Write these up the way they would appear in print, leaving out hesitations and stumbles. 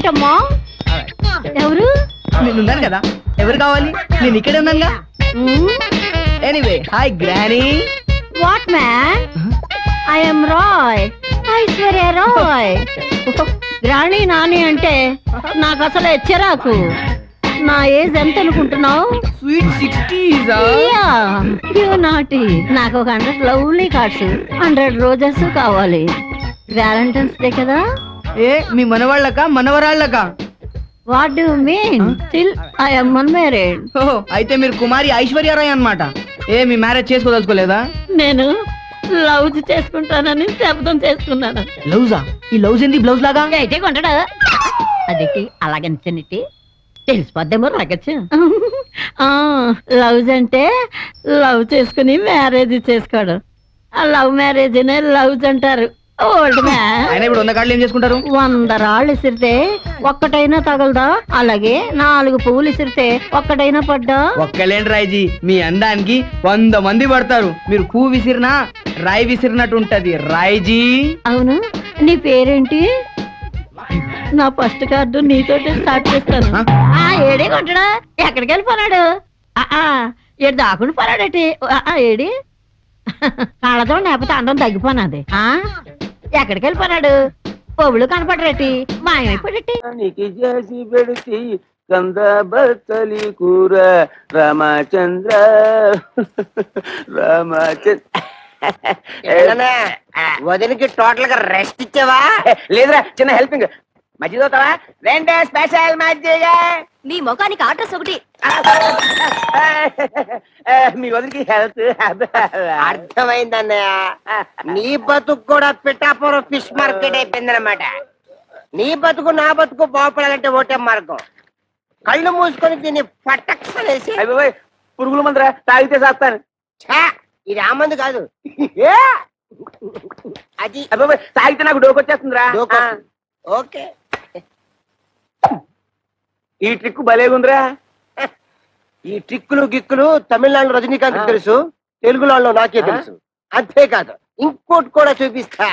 ఏంటమ్మా? ఎవరు? నేనున్నాను కదా, ఎవరు కావాలి? నేను ఇక్కడే ఉన్నానుగా. Anyway, hi granny. What man? I am Rai, Aishwarya Rai. Granny నాని అంటే నాకు అసలు ఎచ్చరాకు. నా ఏజ్ ఎంత అనుకుంటున్నావు? Sweet 60s. నాటి నాకు ఒక 100 లవ్లీ కార్డ్స్, 100 రోజెస్ కావాలి. వ్యాలంటైన్స్ డే కదా. ఏ మీ మనవాళ్ళక మనవరాళ్ళక? What do you mean? Still I am unmarried. ఓహో, అయితే మీరు కుమారి ఐశ్వర్యరాయ్ అన్నమాట. ఏ మీ మ్యారేజ్ చేసుకోదలుచుకోలేదా? నేను లవ్ చేసుకుంటానని శబ్దం చేసుకున్నాను. లవ్జా? ఈ లవ్స్ ఏంది బ్లౌజ్ లాగా? అయితే కొంటాడా? అదేంటి అలాగనిచ్చనిటి తెలిసిపోద్దేమో రాగచ్చు. లవ్స్ అంటే లవ్ చేసుకుని మ్యారేజ్ చేసుకోడు. ఆ లవ్ మ్యారేజ్ లవ్స్ అంటారు. Old man. ఆయన ఇప్పుడు 100 కార్డులు ఏం చేసుకుంటారు? 100 రాళ్ళు ఇసిరితే ఒక్కటైనా తగలదా? అలాగే 4 పువ్వులు ఇసిరితే ఒక్కటైనా పడ్డా? ఒక్కలేండి రాయ్జీ, మీ అందానికి 100 మంది పడతారు. మీరు పువ్వు విసిరినా రాయి విసిరినట్టు ఉంటది రాయ్జీ. అవును, నీ పేరేంటి? నా ఫస్ట్ కార్డు నీతోటి స్టార్ట్ చేస్తాను. ఏడే కొంటాడా? ఎక్కడికి వెళ్ళిపోనాడు? ఏడు దాకుండా పోనాడటి? ఏడి కళ్ళతో లేకపోతే అందరం తగ్గిపోనాది. ఎక్కడికి వెళ్ళిపోనాడు? పొగులు కనపడరేటి, మాయమైపోయేటి. చేసి పెడితే కంద బచ్చలి కూర రామచంద్ర వదినికి టోటల్ గా రెస్ట్ ఇచ్చావా? లేదురా, చిన్న హెల్పింగ్. మజ్జిగ అవుతావా? 2 స్పెషల్ మజ్జిగ. నీ ముఖానికి ఆర్డర్స్ ఒకటి. మీ వదిలికి హెల్త్ అర్థమైందన్నయ్య. నీ బతుకు కూడా పిఠాపురం ఫిష్ మార్కెట్ అయిపోయిందన్నమాట. నీ బతుకు నా బతుకు బాగుపడాలంటే ఒకటే మార్గం, కళ్ళు మూసుకొని దీన్ని పట్టక్సనేసి. అయిపోయి పురుగుల మందురా, తాగితే చేస్తాను. ఇది ఆ మందు కాదు, అది అయిపోయి తాగితే నాకు డోకొచ్చేస్తుందిరా. ఓకే, ఈ ట్రిక్ భలేగుందిరా. ఈ ట్రిక్కులు గిక్కులు తమిళనాడు రజనీకాంత్ తెలుసు, తెలుగులో నాకే తెలుసు. అంతేకాదు ఇంకోటి కూడా చూపిస్తా.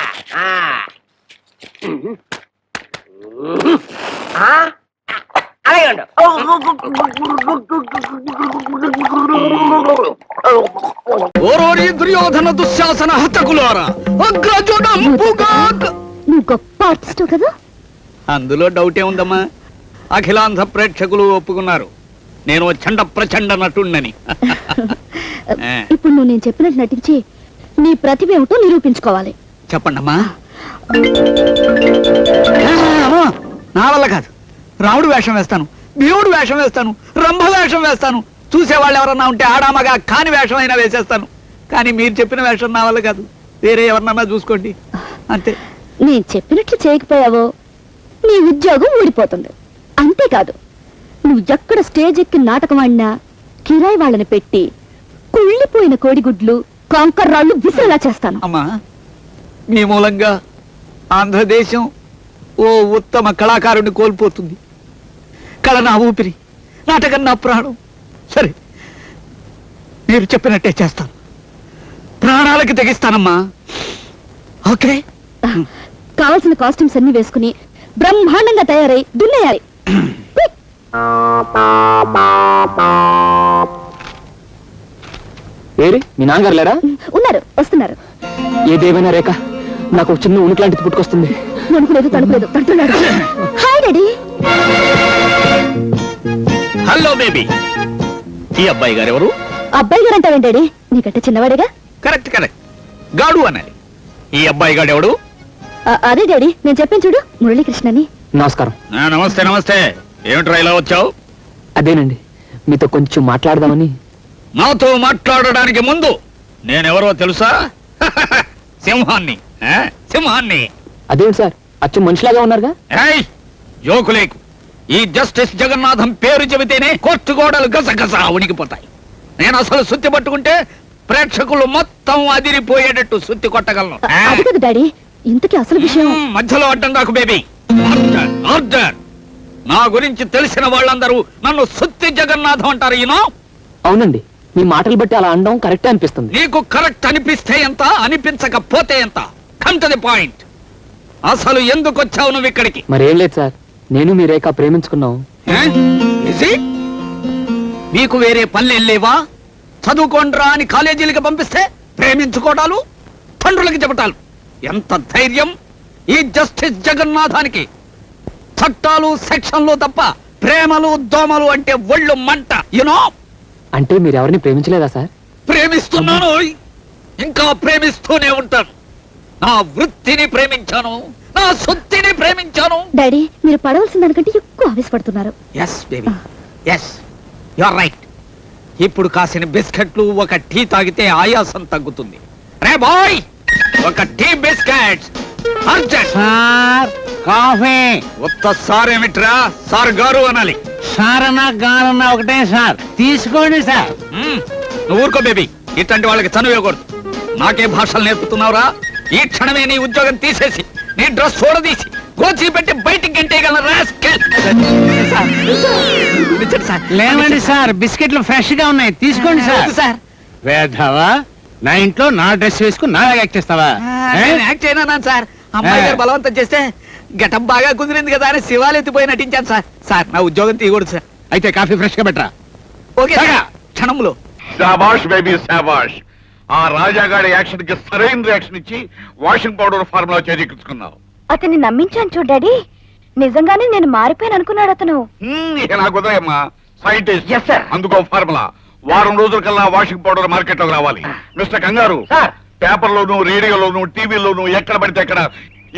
అలాగే ఉండు. ఓరోరి దుర్యోధన దుశ్శాసన హతకులారా, నువ్వు గొప్ప ఆర్టిస్ట్ కదా? అందులో డౌటే ఉందమ్మా. అఖిలాంధ్ర ప్రేక్షకులు ఒప్పుకున్నారు నేను చండ ప్రచండ నటుణ్ణని. ఇప్పుడు నువ్వు నేను చెప్పినట్టు నటించి నీ ప్రతిభ ఏమిటో నిరూపించుకోవాలి. చెప్పండమ్మా. నా వల్ల కాదు. రాముడు వేషం వేస్తాను, దేవుడు వేషం వేస్తాను, రంభ వేషం వేస్తాను. చూసేవాళ్ళు ఎవరన్నా ఉంటే ఆడామగా కాని వేషం అయినా వేసేస్తాను. కానీ మీరు చెప్పిన వేషం నా వల్ల కాదు. వేరే ఎవరినన్నా చూసుకోండి అంతే. నేను చెప్పినట్లు చేయకపోయావో నీ ఉద్యోగం ఊడిపోతుంది. అంతేకాదు, నువ్వు ఎక్కడ స్టేజ్ ఎక్కి నాటకం ఆడినా కిరాయి వాళ్ళని పెట్టి కుళ్ళిపోయిన కోడిగుడ్లు కాంకర్రాళ్ళు విసిరేలా చేస్తాను. అమ్మా, మీ మూలంగా ఆంధ్రదేశం ఓ ఉత్తమ కళాకారుడిని కోల్పోతుంది. కళ నా ఊపిరి, నాటకం నా ప్రాణం. సరే, మీరు చెప్పినట్టే చేస్తాను. ప్రాణాలకి తెగిస్తానమ్మా. ఓకే, కావలసిన కాస్ట్యూమ్స్ అన్ని వేసుకుని బ్రహ్మాండంగా తయారై దున్నేయాలి. మీ నాన్నగారు లేరా? ఉన్నారు, వస్తున్నారు. ఏదేమైనా రేఖ, నాకు ఒక చిన్న ఉనికి లాంటిది పుట్టుకొస్తుంది. అనుకోలేదు, తడుపులేదు, తడుతున్నాడు. Hi daddy. Hello baby. ఈ అబ్బాయి గారు ఎవరు? అబ్బాయి గారు అంటావేంటి డాడీ? నీకంటే చిన్నవాడేగా. కరెక్ట్ కరెక్ట్, గాడు అనాలి. ఈ అబ్బాయి గాడు ఎవడు? అదే డాడీ, నేను చెప్పాను చూడు, మురళీకృష్ణని. నమస్కారం. నమస్తే నమస్తే. ఏమిట్రా ఇలా వచ్చావు? అదేనండి, మీతో కొంచెం మాట్లాడదామని. నాతో మాట్లాడడానికి ముందు నేనెవరో తెలుసా? సింహాన్ని. సింహాన్ని. అదేంటి సార్, అచ్చు మనిషిలాగా ఉన్నారుగా? జోకులేకు. ఈ జస్టిస్ జగన్నాథం పేరు చెబితేనే కోర్టు గోడలు గసగస ఉనికిపోతాయి. నేను అసలు సుత్తి పట్టుకుంటే ప్రేక్షకులు మొత్తం అదిరిపోయేటట్టు సుత్తి కొట్టగలను. డాడీ, ఇంతకీ అసలు విషయం. మధ్యలో అడ్డం కాకు బేబీ. Order order. నా గురించి తెలిసిన వాళ్ళందరూ నన్ను సుత్తి జగన్నాథం అంటారు. ఈనో అవునండి, మీ మాటలు బట్టి అలా అనడం కరెక్టే అనిపిస్తుంది. నీకు కరెక్ట్ అనిపిస్తే ఎంత, అనిపించకపోతే ఎంత? Come to the point. అసలు ఎందుకు వచ్చావు నువ్వు ఇక్కడికి? మరేం లేదు సార్, నేను మీ రేఖ ప్రేమించుకున్నాం. మీకు వేరే పనులు లేవా? చదువుకోండ్రా అని కాలేజీలకి పంపిస్తే ప్రేమించుకోవడాలు, తండ్రులకి చెప్పటాలు. ఎంత ధైర్యం ఈ జస్టిస్ జగన్నాథానికి! చట్టాలు సెక్షన్లు తప్ప ప్రేమలు దోమలు అంటే ఒళ్ళు మంట. యునో, అంటే మీరు ఎవరిని ప్రేమించలేదా సార్? ప్రేమిస్తున్నాను, ఇంకా ప్రేమిస్తూనే ఉంటాను. నా వృత్తిని ప్రేమించాను, నా సొత్తిని ప్రేమించాను. డాడీ, మీరు పడవలసిన దానికంటే ఎక్కువ ఆవేశపడుతున్నారు. Yes baby, yes, you are right. ఇప్పుడు కాసిన బిస్కెట్లు, ఒక టీ తాగితే ఆయాసం తగ్గుతుంది. రే బాయ్, ఒక tea biscuit urgent. Sir coffee. ఉత్త సార్ ఏమిట్రా, సార్ గారు అనాలి. సారన్నా గారన్నా ఒకటే సార్, తీసుకోండి సార్. నువ్వు ఊరుకో బేబీ, ఇట్లాంటి వాళ్ళకి చనువేయకూడదు. నాకే భాషలు నేర్పుతున్నావురా? ఈ క్షణమే నీ ఉద్యోగం తీసేసి నీ డ్రెస్ చూడదీసి గోచి పెట్టి బయటికి గంటేయగలను. లేవండి సార్, బిస్కెట్లు ఫ్రెష్ గా ఉన్నాయి, తీసుకోండి సార్. సార్ వేధవా, నా ఇంట్లో నా డ్రెస్ వేసుకుని నా యాక్ట్ చేస్తావా? యాక్ట్ అయినా సార్, అమ్మాయి గారు బలవంతం చేస్తే గెటప్ బాగా కుదిరింది కదా అని శివాలు ఎత్తిపోయి నటించాను సార్. సార్ నా ఉద్యోగం తీయకూడదు సార్. అయితే కాఫీ ఫ్రెష్ గా పెట్టరా. ఓకే క్షణంలో. శాబాష్ బేబీ శాబాష్. ఆ రాజాగాడి యాక్షన్ కి సరైన రియాక్షన్ ఇచ్చి వాషింగ్ పౌడర్ ఫార్ములా చేజిక్కించుకున్నావు. అతన్ని నమ్మించాను చూడు డాడీ, నిజంగానే నేను మారిపోయాను అనుకున్నాడు అతను. ఇక నాకు ఉదయమ్మా సైంటిస్ట్. Yes, sir. అందుకో ఫార్ములా. వారం రోజుల కల్లా వాషింగ్ పౌడర్ మార్కెట్ లోకి రావాలి. మిస్టర్ కంగారు, పేపర్ లోను, రేడియోలోను, టీవీలోను ఎక్కడ పడితే ఎక్కడ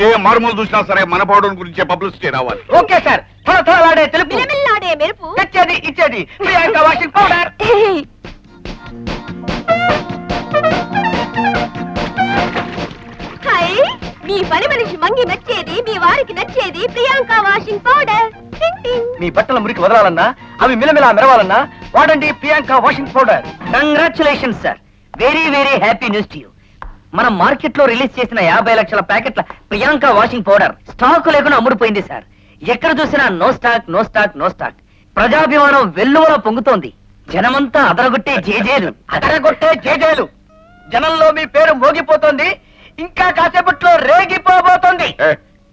ఏ మార్మూలు చూసినా సరే మన పౌడర్ గురించే పబ్లిసిటీ రావాలి. Okay sir. థలథలాడే తెలుపు, మిలమిల్లాడే మెరుపు. తెచ్చేది ఇచ్చేది ప్రియాంక వాషింగ్ పౌడర్. హై, మీ పని మనిషి మంగి నచ్చేది, మీ వారికి నచ్చేది ప్రియాంక వాషింగ్ పౌడర్. టింగ్ టింగ్. మీ బట్టల మురికి వదలాలన్నా, అవి మిలమిలా మెరవాలన్నా వాడండి Priyanka washing powder. Congratulation sir, very very happy news to you. మనం మార్కెట్ లో రిలీజ్ చేసిన 50 లక్షల ప్యాకెట్ల ప్రియాంక వాషింగ్ పౌడర్ స్టాక్ లేకుండా అమ్ముడుపోయింది సార్. ఎక్కడ చూసినా no stock, no stock, no stock. ప్రజాభిమానం వెల్లువలో పొంగుతోంది. జనమంతా అదరగొట్టే జేజేలు, అదరగొట్టే జేజేలు. జనంలో మీ పేరు మోగిపోతోంది, ఇంకా కాసేపట్లో రేగిపోబోతోంది.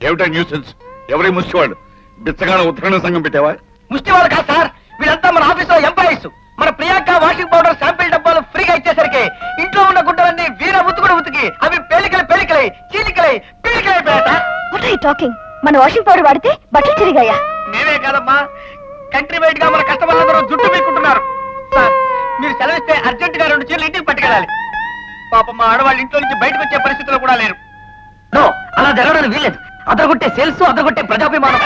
ఏమిటా న్యూసెన్స్? ఎవరి ముష్టివాడు? బిచ్చగాడ ఉత్తరాణ సంఘం పెట్టావా? ముష్టి వాళ్ళు కాదు సార్, వీళ్ళంతా మన ఆఫీస్ లో ఎంప్లాయీస్. మన ప్రియాంక వాషింగ్ పౌడర్ శాంపిల్ డబ్బాలు ఫ్రీగా ఇచ్చేసరికి ఇంట్లో ఉన్న గుడ్డలన్నీ వీర ఉతుకుడు ఉతికి అవి పేలికలై చీలికలై పీలికలైపోయాట. What are you talking? మన వాషింగ్ పౌడర్ వాడితే బట్టలు చిరిగాయా? నేనే కాదమ్మా, కంట్రీ వైడ్ గా మన కస్టమర్లందరూ జుట్టు పీక్కుంటున్నారు. సార్, మీరు సెలవిస్తే అర్జెంట్ గా 2 చీరలు ఇంటికి పట్టుకెళ్ళాలి. పాపం మా ఆడవాళ్ళు ఇంట్లో నుంచి బయటకు వచ్చే పరిస్థితిలో కూడా లేరు. నో, అలా జరగడానికి వీల్లేదు. అదరగొట్టే సేల్స్, అదరగొట్టే ప్రజాభిమానం.